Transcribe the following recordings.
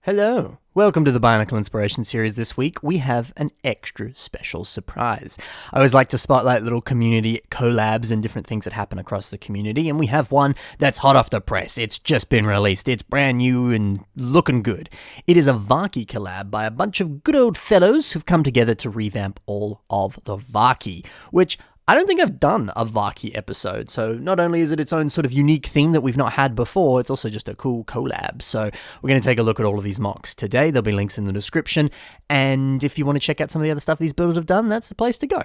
Hello. Welcome to the Bionicle Inspiration series. This week we have an extra special surprise. I always like to spotlight little community collabs and different things that happen across the community, and we have one that's hot off the press. It's just been released. It's brand new and looking good. It is a Vaki collab by a bunch of good old fellows who've come together to revamp all of the Vaki, which I don't think I've done a Vaki episode, so not only is it its own sort of unique theme that we've not had before, it's also just a cool collab. So we're going to take a look at all of these mocks today. There'll be links in the description, and if you want to check out some of the other stuff these builders have done, that's the place to go.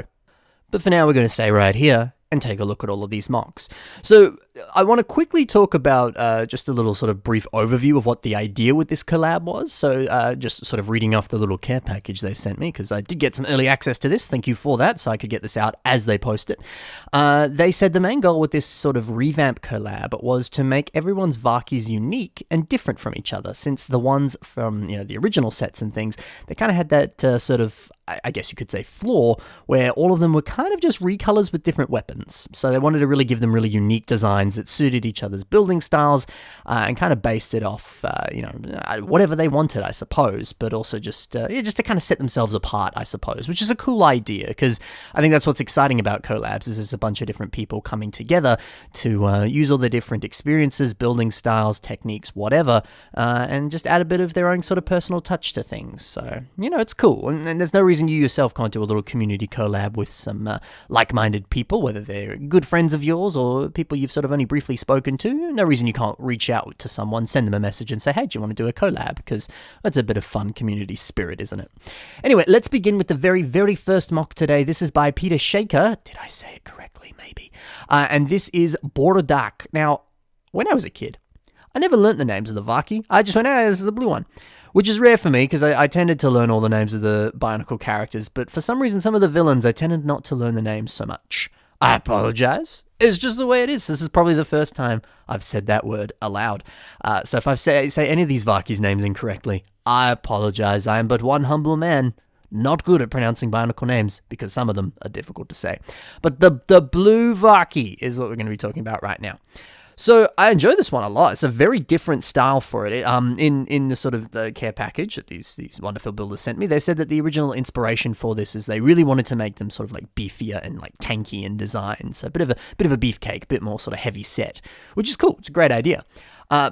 But for now, we're going to stay right here and take a look at all of these mocks. So I want to quickly talk about just a little sort of brief overview of what the idea with this collab was. So just sort of reading off the little care package they sent me, because I did get some early access to this. Thank you for that, so I could get this out as they post it. They said the main goal with this sort of revamp collab was to make everyone's Vakis unique and different from each other, since the ones from the original sets and things, they kind of had that sort of, I guess you could say, flaw, where all of them were kind of just recolors with different weapons. So they wanted to really give them really unique designs that suited each other's building styles and kind of based it off, whatever they wanted, I suppose, but also just to kind of set themselves apart, I suppose, which is a cool idea, because I think that's what's exciting about collabs, is there's a bunch of different people coming together to use all the different experiences, building styles, techniques, whatever, and just add a bit of their own sort of personal touch to things. So, it's cool, and there's no reason you yourself can't do a little community collab with some like-minded people, whether they're good friends of yours or people you've sort of only briefly spoken to. No reason you can't reach out to someone, send them a message and say, hey, do you want to do a collab? Because that's a bit of fun community spirit, isn't it? Anyway, let's begin with the very, very first mock today. This is by Peter Shaker. Did I say it correctly? Maybe. And this is Borodak. Now, when I was a kid, I never learnt the names of the Vaki. I just went, this is the blue one. Which is rare for me, because I tended to learn all the names of the Bionicle characters, but for some reason, some of the villains, I tended not to learn the names so much. I apologize. It's just the way it is. This is probably the first time I've said that word aloud. So if I say any of these Vaki's names incorrectly, I apologize. I am but one humble man, not good at pronouncing Bionicle names, because some of them are difficult to say. But the blue Vaki is what we're going to be talking about right now. So I enjoy this one a lot. It's a very different style for it. In the sort of care package that these wonderful builders sent me, they said that the original inspiration for this is they really wanted to make them sort of like beefier and like tanky in design. So a bit of a beefcake, a bit more sort of heavy set, which is cool. It's a great idea.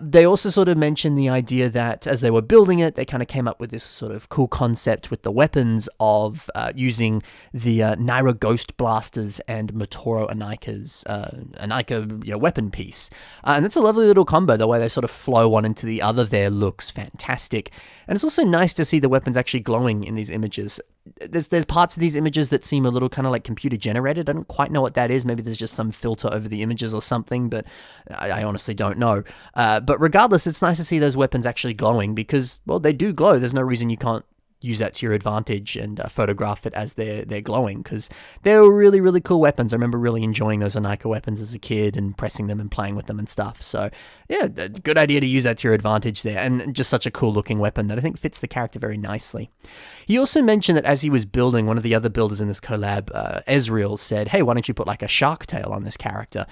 They also sort of mentioned the idea that as they were building it, they kind of came up with this sort of cool concept with the weapons of using the Naira Ghost Blasters and Motoro Anaika's Anaika weapon piece. And that's a lovely little combo. The way they sort of flow one into the other there looks fantastic. And it's also nice to see the weapons actually glowing in these images. There's parts of these images that seem a little kind of like computer generated. I don't quite know what that is. Maybe there's just some filter over the images or something, but I honestly don't know. But regardless, it's nice to see those weapons actually glowing, because, well, they do glow. There's no reason you can't use that to your advantage and photograph it as they're glowing, because they're really, really cool weapons. I remember really enjoying those Anaika weapons as a kid and pressing them and playing with them and stuff. So yeah, good idea to use that to your advantage there, and just such a cool looking weapon that I think fits the character very nicely. He also mentioned that as he was building, one of the other builders in this collab, Ezreal, said, hey, why don't you put like a shark tail on this character?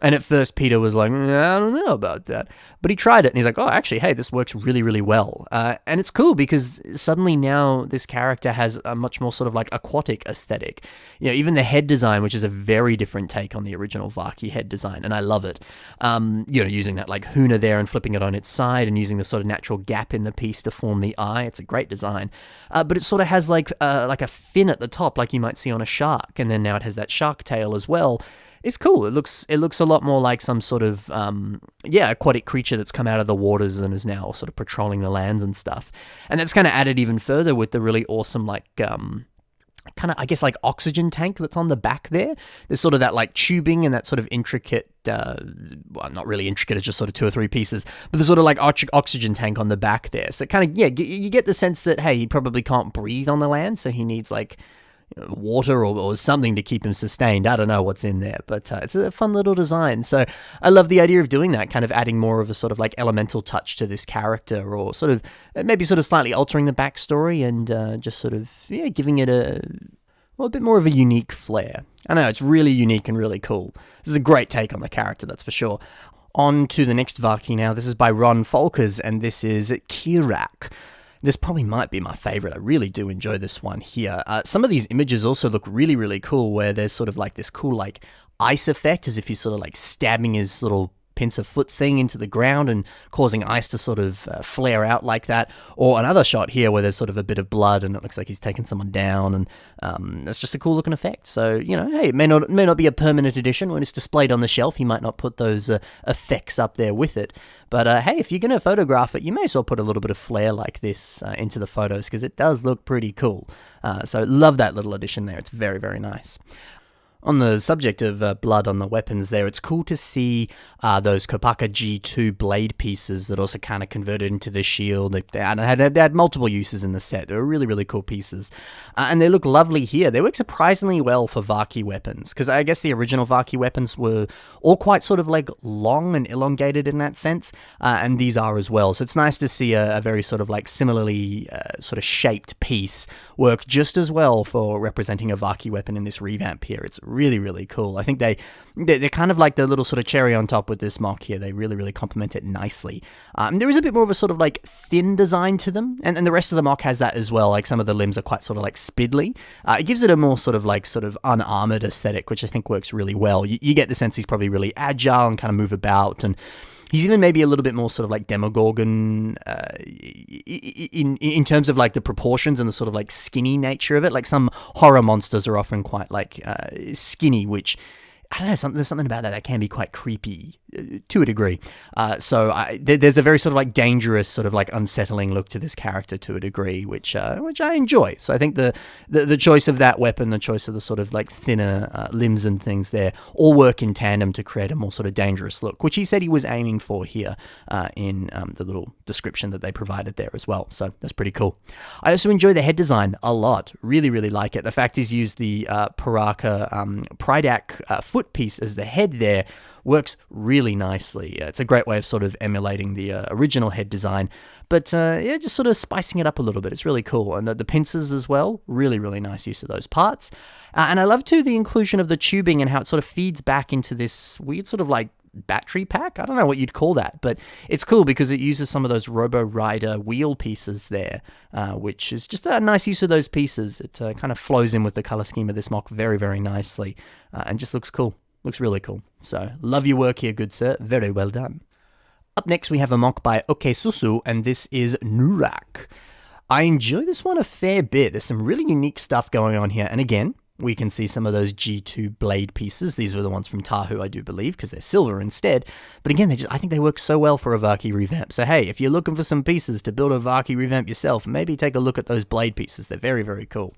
And at first, Peter was like, I don't know about that. But he tried it, and he's like, oh, actually, hey, this works really, really well. And it's cool, because suddenly now this character has a much more sort of like aquatic aesthetic. Even the head design, which is a very different take on the original Vaki head design, and I love it. Using that like Huna there and flipping it on its side and using the sort of natural gap in the piece to form the eye. It's a great design. But it sort of has like a fin at the top, like you might see on a shark. And then now it has that shark tail as well. It's cool. It looks a lot more like some sort of, aquatic creature that's come out of the waters and is now sort of patrolling the lands and stuff. And that's kind of added even further with the really awesome, like, kind of, I guess, like oxygen tank that's on the back there. There's sort of that like tubing and that sort of intricate, not really intricate, it's just sort of 2 or 3 pieces, but the sort of like oxygen tank on the back there. So kind of, you get the sense that, hey, he probably can't breathe on the land, so he needs like water or something to keep him sustained. I don't know what's in there, but it's a fun little design. So I love the idea of doing that, kind of adding more of a sort of like elemental touch to this character, or sort of maybe sort of slightly altering the backstory and just sort of giving it a bit more of a unique flair. I know, it's really unique and really cool. This is a great take on the character, that's for sure. On to the next Vaki now. This is by Ron Folkers, and this is Kirak. This probably might be my favorite. I really do enjoy this one here. Some of these images also look really, really cool, where there's sort of like this cool like ice effect, as if he's sort of like stabbing his little pincer foot thing into the ground and causing ice to sort of flare out like that. Or another shot here where there's sort of a bit of blood and it looks like he's taken someone down, and that's just a cool looking effect. So, you know, hey, it may not be a permanent addition. When it's displayed on the shelf, he might not put those effects up there with it. But hey, if you're going to photograph it, you may as well put a little bit of flair like this into the photos, because it does look pretty cool. So love that little addition there. It's very, very nice. On the subject of blood on the weapons there, it's cool to see those Kopaka G2 blade pieces that also kind of converted into the shield. They had multiple uses in the set. They were really, really cool pieces. And they look lovely here. They work surprisingly well for Vaki weapons, because I guess the original Vaki weapons were all quite sort of like long and elongated in that sense, and these are as well. So it's nice to see a very sort of like similarly sort of shaped piece work just as well for representing a Vaki weapon in this revamp here. It's really, really cool. I think they're kind of like the little sort of cherry on top with this mock here. They really, really complement it nicely. There is a bit more of a sort of like thin design to them, and the rest of the mock has that as well. Like some of the limbs are quite sort of like spindly. It gives it a more sort of unarmored aesthetic, which I think works really well. You get the sense he's probably really agile and kind of move about, and he's even maybe a little bit more sort of like Demogorgon in terms of like the proportions and the sort of like skinny nature of it. Like some horror monsters are often quite like skinny, which I don't know, there's something about that can be quite creepy to a degree. So there's a very sort of like dangerous, sort of like unsettling look to this character to a degree, which I enjoy. So I think the choice of that weapon, the choice of the sort of like thinner limbs and things there, all work in tandem to create a more sort of dangerous look, which he said he was aiming for here in the little description that they provided there as well. So that's pretty cool. I also enjoy the head design a lot. Really, really like it. The fact he's used the Paraka Prydak foot piece as the head there works really nicely. It's a great way of sort of emulating the original head design, but just sort of spicing it up a little bit. It's really cool. And the pincers as well, really, really nice use of those parts. And I love too the inclusion of the tubing and how it sort of feeds back into this weird sort of like battery pack. I don't know what you'd call that, but it's cool because it uses some of those Robo Rider wheel pieces there, which is just a nice use of those pieces. It kind of flows in with the color scheme of this mock very, very nicely, and just looks cool. Looks really cool. So, love your work here, good sir. Very well done. Up next, we have a mock by Okesusu, and this is Nurak. I enjoy this one a fair bit. There's some really unique stuff going on here, and again, we can see some of those G2 blade pieces. These were the ones from Tahu, I do believe, because they're silver instead. But again, I think they work so well for a Vaki revamp. So hey, if you're looking for some pieces to build a Vaki revamp yourself, maybe take a look at those blade pieces. They're very, very cool.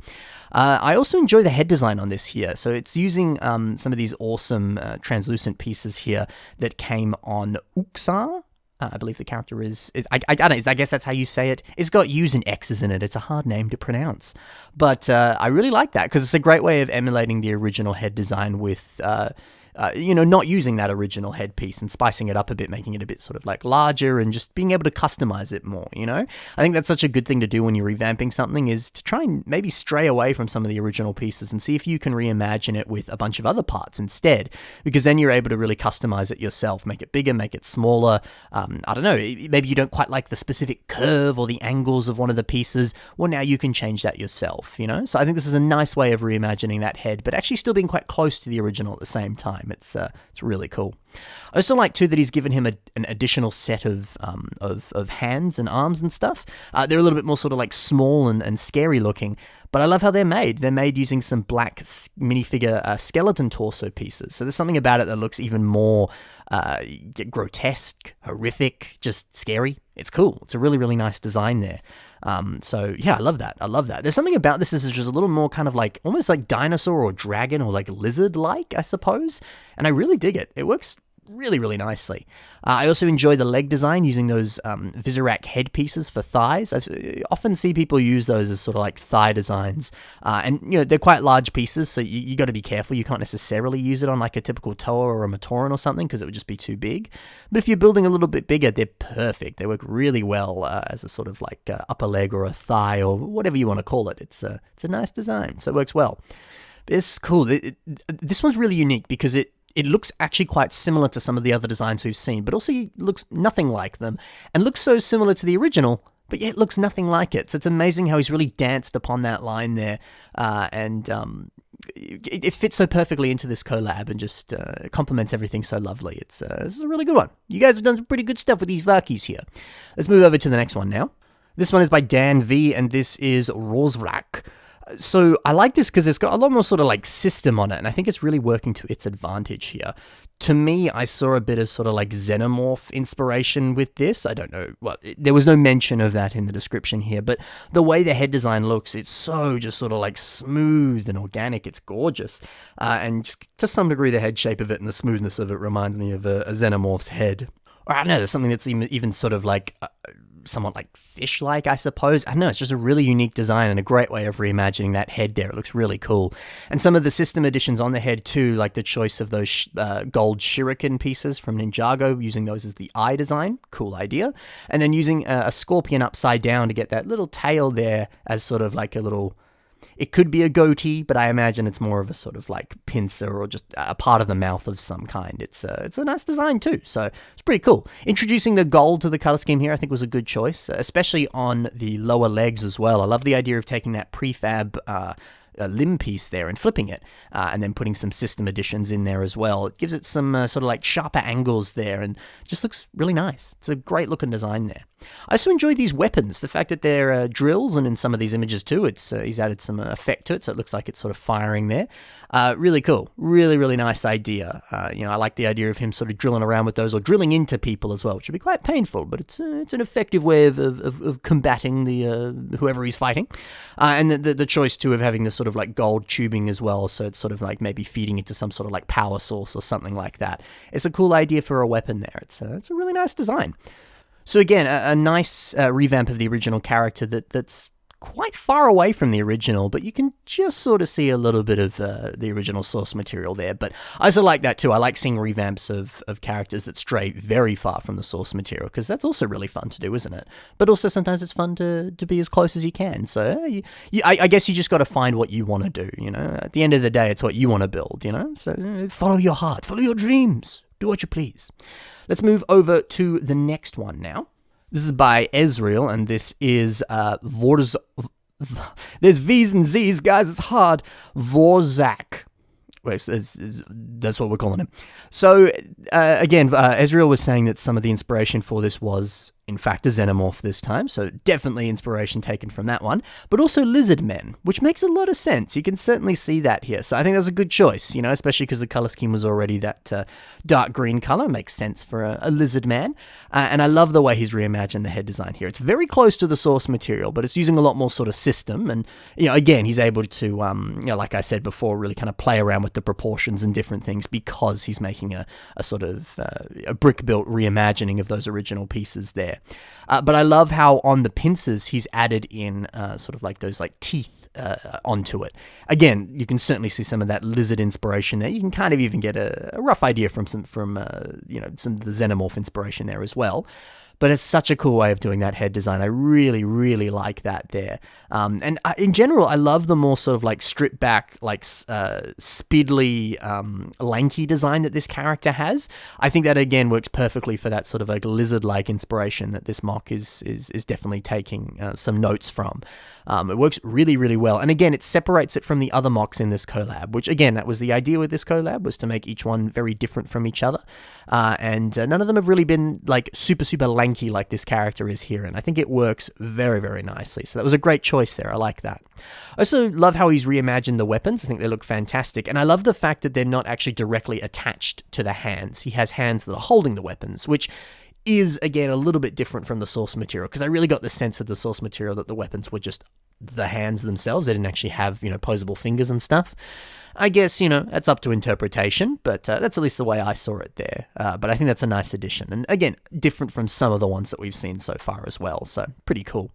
I also enjoy the head design on this here. So it's using some of these awesome translucent pieces here that came on Uksar. I believe the character is I don't know, I guess that's how you say it. It's got U's and X's in it. It's a hard name to pronounce. But I really like that because it's a great way of emulating the original head design with not using that original headpiece and spicing it up a bit, making it a bit sort of like larger and just being able to customize it more, I think that's such a good thing to do when you're revamping something, is to try and maybe stray away from some of the original pieces and see if you can reimagine it with a bunch of other parts instead, because then you're able to really customize it yourself, make it bigger, make it smaller. I don't know, maybe you don't quite like the specific curve or the angles of one of the pieces. Well, now you can change that yourself, So I think this is a nice way of reimagining that head, but actually still being quite close to the original at the same time. It's really cool. I also like too that he's given him an additional set of hands and arms and stuff. They're a little bit more sort of like small and scary looking, but I love how they're made. They're made using some black minifigure skeleton torso pieces. So there's something about it that looks even more grotesque, horrific, just scary. It's cool. It's a really, really nice design there. So yeah, I love that. There's something about this is just a little more kind of like, almost like dinosaur or dragon or like lizard-like, I suppose. And I really dig it. It works really, really nicely. I also enjoy the leg design using those Visorak headpieces for thighs. I often see people use those as sort of like thigh designs. And, they're quite large pieces, so you got to be careful. You can't necessarily use it on like a typical Toa or a Matoran or something because it would just be too big. But if you're building a little bit bigger, they're perfect. They work really well as a sort of like upper leg or a thigh or whatever you want to call it. It's a nice design, so it works well. It's cool. This one's really unique because it it looks actually quite similar to some of the other designs we've seen, but also looks nothing like them, and looks so similar to the original, but yet looks nothing like it. So it's amazing how he's really danced upon that line there, and it fits so perfectly into this collab and just complements everything so lovely. This is a really good one. You guys have done some pretty good stuff with these Vakis here. Let's move over to the next one now. This one is by Dan V, and this is Rosrak. So I like this because it's got a lot more sort of like system on it, and I think it's really working to its advantage here. To me, I saw a bit of sort of like Xenomorph inspiration with this. I don't know, well, there was no mention of that in the description here, but the way the head design looks, it's so just sort of like smooth and organic. It's gorgeous. And just to some degree, the head shape of it and the smoothness of it reminds me of a Xenomorph's head. Or I don't know, there's something that's even sort of like somewhat like fish-like, I suppose. I don't know, it's just a really unique design and a great way of reimagining that head there. It looks really cool. And some of the system additions on the head too, like the choice of those gold shuriken pieces from Ninjago, using those as the eye design, cool idea. And then using a scorpion upside down to get that little tail there as sort of like a little... It could be a goatee, but I imagine it's more of a sort of like pincer or just a part of the mouth of some kind. It's a nice design too, so it's pretty cool. Introducing the gold to the color scheme here I think was a good choice, especially on the lower legs as well. I love the idea of taking that prefab limb piece there and flipping it, and then putting some system additions in there as well. It gives it some sort of like sharper angles there and just looks really nice. It's a great looking design there. I also enjoy these weapons, the fact that they're drills, and in some of these images too, he's added some effect to it, so it looks like it's sort of firing there. Really cool. Really, really nice idea. I like the idea of him sort of drilling around with those, or drilling into people as well, which would be quite painful, but it's an effective way of combating the whoever he's fighting. And the choice too of having this sort of like gold tubing as well, so it's sort of like maybe feeding into some sort of like power source or something like that. It's a cool idea for a weapon there. It's a really nice design. So again, a nice revamp of the original character that's quite far away from the original, but you can just sort of see a little bit of the original source material there. But I also like that too. I like seeing revamps of characters that stray very far from the source material, because that's also really fun to do, isn't it? But also sometimes it's fun to be as close as you can. So I guess you just got to find what you want to do, At the end of the day, it's what you want to build, So follow your heart, follow your dreams, do what you please. Let's move over to the next one now. This is by Ezreal, and this is Vorz... There's V's and Z's, guys, it's hard. Vorzak. Wait, that's what we're calling him. So, again, Ezreal was saying that some of the inspiration for this was, in fact, a Xenomorph this time, so definitely inspiration taken from that one, but also lizard men, which makes a lot of sense. You can certainly see that here, so I think that's a good choice, especially because the color scheme was already that dark green color. Makes sense for a lizard man, and I love the way he's reimagined the head design here. It's very close to the source material, but it's using a lot more sort of system, and, again, he's able to, like I said before, really kind of play around with the proportions and different things, because he's making a sort of a brick-built reimagining of those original pieces there. But I love how on the pincers he's added in sort of like those like teeth onto it. Again, you can certainly see some of that lizard inspiration there. You can kind of even get a rough idea from some of the Xenomorph inspiration there as well. But it's such a cool way of doing that head design. I really, really like that there. And in general, I love the more sort of like stripped back, like speedily lanky design that this character has. I think that again works perfectly for that sort of like lizard-like inspiration that this mock is definitely taking some notes from. It works really, really well. And again, it separates it from the other mocks in this collab, which again, that was the idea with this collab, was to make each one very different from each other. And none of them have really been like super, super lanky like this character is here. And I think it works very, very nicely. So that was a great choice there. I like that. I also love how he's reimagined the weapons. I think they look fantastic. And I love the fact that they're not actually directly attached to the hands. He has hands that are holding the weapons, which is, again, a little bit different from the source material, because I really got the sense of the source material that the weapons were just the hands themselves. They didn't actually have, posable fingers and stuff. I guess, that's up to interpretation, but that's at least the way I saw it there. But I think that's a nice addition. And again, different from some of the ones that we've seen so far as well. So pretty cool.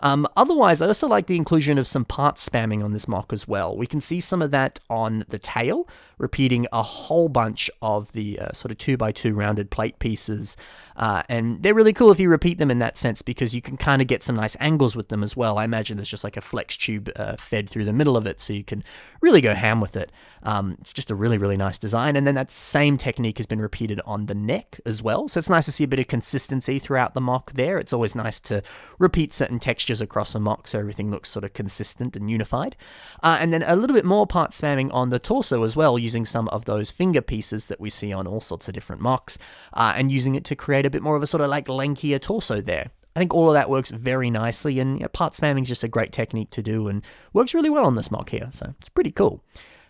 Otherwise, I also like the inclusion of some part spamming on this mock as well. We can see some of that on the tail. repeating a whole bunch of the sort of 2x2 rounded plate pieces. And they're really cool if you repeat them in that sense, because you can kind of get some nice angles with them as well. I imagine there's just like a flex tube fed through the middle of it, so you can really go ham with it. It's just a really, really nice design. And then that same technique has been repeated on the neck as well. So it's nice to see a bit of consistency throughout the mock there. It's always nice to repeat certain textures across a mock so everything looks sort of consistent and unified. And then a little bit more part spamming on the torso as well, using some of those finger pieces that we see on all sorts of different mocks, and using it to create a bit more of a sort of like lankier torso there. I think all of that works very nicely, and part spamming is just a great technique to do and works really well on this mock here, so it's pretty cool.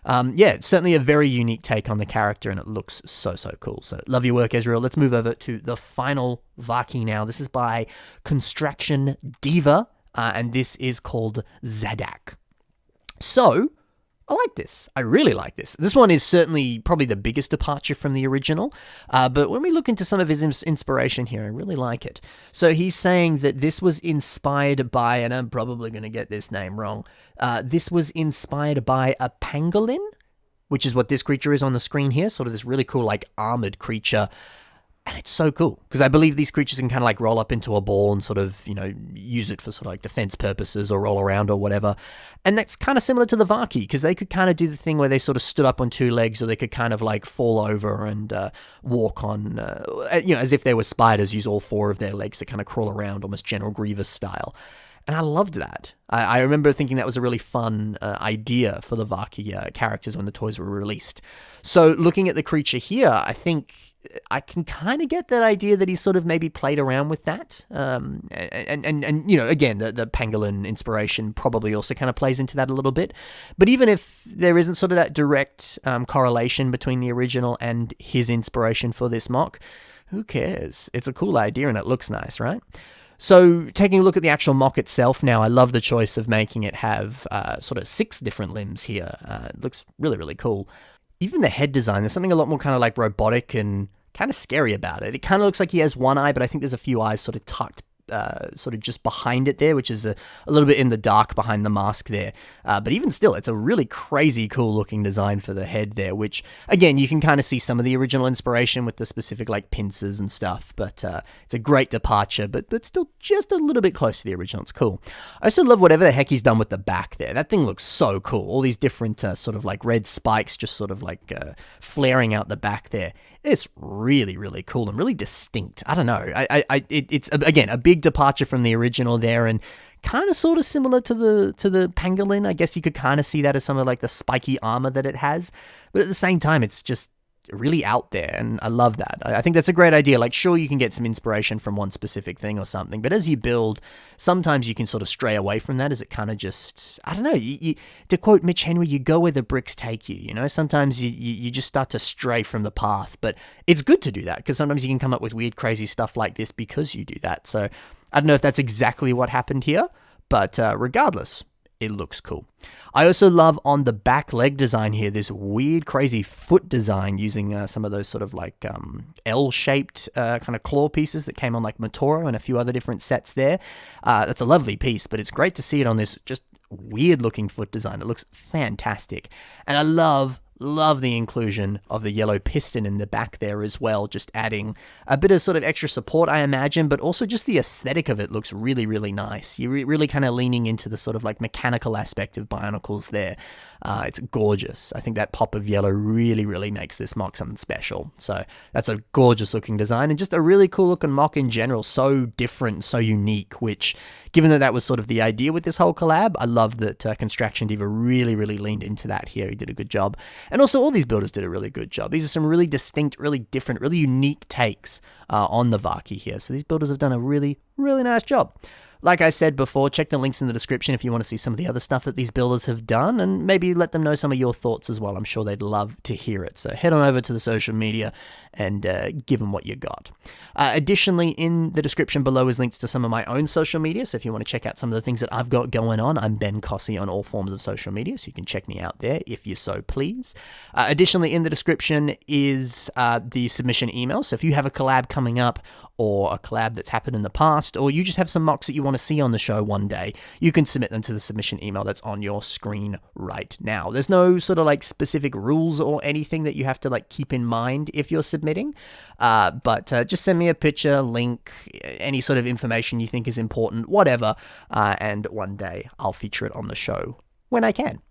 It's certainly a very unique take on the character, and it looks so cool. So love your work, Ezreal. Let's move over to the final Vaki now. This is by Construction Diva, and this is called Zadak. So I like this. I really like this. This one is certainly probably the biggest departure from the original, but when we look into some of his inspiration here, I really like it. So he's saying that this was inspired by, and I'm probably going to get this name wrong, this was inspired by a pangolin, which is what this creature is on the screen here, sort of this really cool like armored creature. And it's so cool, because I believe these creatures can kind of like roll up into a ball and sort of, use it for sort of like defense purposes or roll around or whatever. And that's kind of similar to the Vaki, because they could kind of do the thing where they sort of stood up on two legs, or they could kind of like fall over and walk on, as if they were spiders, use all four of their legs to kind of crawl around, almost General Grievous style. And I loved that. I remember thinking that was a really fun idea for the Vaki characters when the toys were released. So looking at the creature here, I think I can kind of get that idea that he's sort of maybe played around with that. And again, the pangolin inspiration probably also kind of plays into that a little bit. But even if there isn't sort of that direct correlation between the original and his inspiration for this mock, who cares? It's a cool idea and it looks nice, right? So taking a look at the actual mock itself now, I love the choice of making it have sort of 6 different limbs here. It looks really, really cool. Even the head design, there's something a lot more kind of like robotic and kind of scary about it. It kind of looks like he has one eye, but I think there's a few eyes sort of tucked sort of just behind it there, which is a little bit in the dark behind the mask there. But even still, it's a really crazy cool looking design for the head there, which again, you can kind of see some of the original inspiration with the specific like pincers and stuff, but it's a great departure, but still just a little bit close to the original. It's cool. I also love whatever the heck he's done with the back there. That thing looks so cool. All these different sort of like red spikes just sort of like flaring out the back there. It's really, really cool and really distinct. I don't know. It's again a big departure from the original there, and kind of sort of similar to the pangolin. I guess you could kind of see that as some of like the spiky armor that it has, but at the same time, it's just really out there, and I love that. I think that's a great idea. Like, sure, you can get some inspiration from one specific thing or something, but as you build, sometimes you can sort of stray away from that, as it kind of just, I don't know, to quote Mitch Henry, you go where the bricks take you, Sometimes you just start to stray from the path, but it's good to do that, because sometimes you can come up with weird, crazy stuff like this because you do that. So I don't know if that's exactly what happened here, but regardless, it looks cool. I also love on the back leg design here, this weird, crazy foot design using some of those sort of like L-shaped kind of claw pieces that came on like Matoro and a few other different sets there. That's a lovely piece, but it's great to see it on this just weird looking foot design. It looks fantastic. And I love the inclusion of the yellow piston in the back there as well, just adding a bit of sort of extra support, I imagine, but also just the aesthetic of it looks really, really nice. You're really kind of leaning into the sort of like mechanical aspect of Bionicles there. It's gorgeous. I think that pop of yellow really, really makes this mock something special. So that's a gorgeous looking design and just a really cool looking mock in general. So different, so unique, which, given that was sort of the idea with this whole collab, I love that Construction Diva really, really leaned into that here. He did a good job. And also all these builders did a really good job. These are some really distinct, really different, really unique takes on the Vaki here. So these builders have done a really, really nice job. Like I said before, check the links in the description if you want to see some of the other stuff that these builders have done, and maybe let them know some of your thoughts as well. I'm sure they'd love to hear it. So head on over to the social media and give them what you got. Additionally, in the description below is links to some of my own social media. So if you want to check out some of the things that I've got going on, I'm Ben Cossey on all forms of social media. So you can check me out there if you so please. Additionally, in the description is the submission email. So if you have a collab coming up, or a collab that's happened in the past, or you just have some mocks that you want to see on the show one day, you can submit them to the submission email that's on your screen right now. There's no sort of like specific rules or anything that you have to like keep in mind if you're submitting, but just send me a picture, link, any sort of information you think is important, whatever, and one day I'll feature it on the show when I can.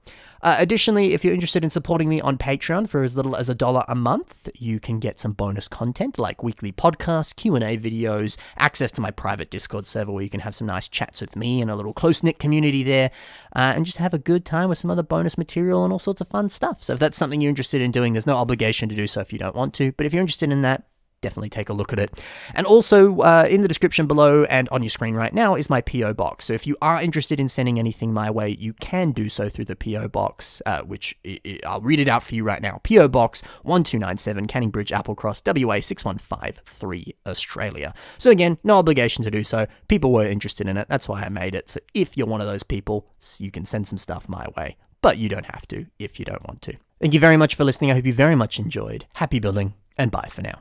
Additionally, if you're interested in supporting me on Patreon for as little as $1 a month, you can get some bonus content like weekly podcasts, Q&A videos, access to my private Discord server where you can have some nice chats with me and a little close-knit community there, and just have a good time with some other bonus material and all sorts of fun stuff. So if that's something you're interested in doing, there's no obligation to do so if you don't want to, but if you're interested in that, definitely take a look at it. And also, in the description below and on your screen right now is my P.O. Box. So if you are interested in sending anything my way, you can do so through the P.O. Box, which I'll read it out for you right now. P.O. Box 1297, Canning Bridge, Applecross, WA 61553, Australia. So again, no obligation to do so. People were interested in it. That's why I made it. So if you're one of those people, you can send some stuff my way. But you don't have to if you don't want to. Thank you very much for listening. I hope you very much enjoyed. Happy building, and bye for now.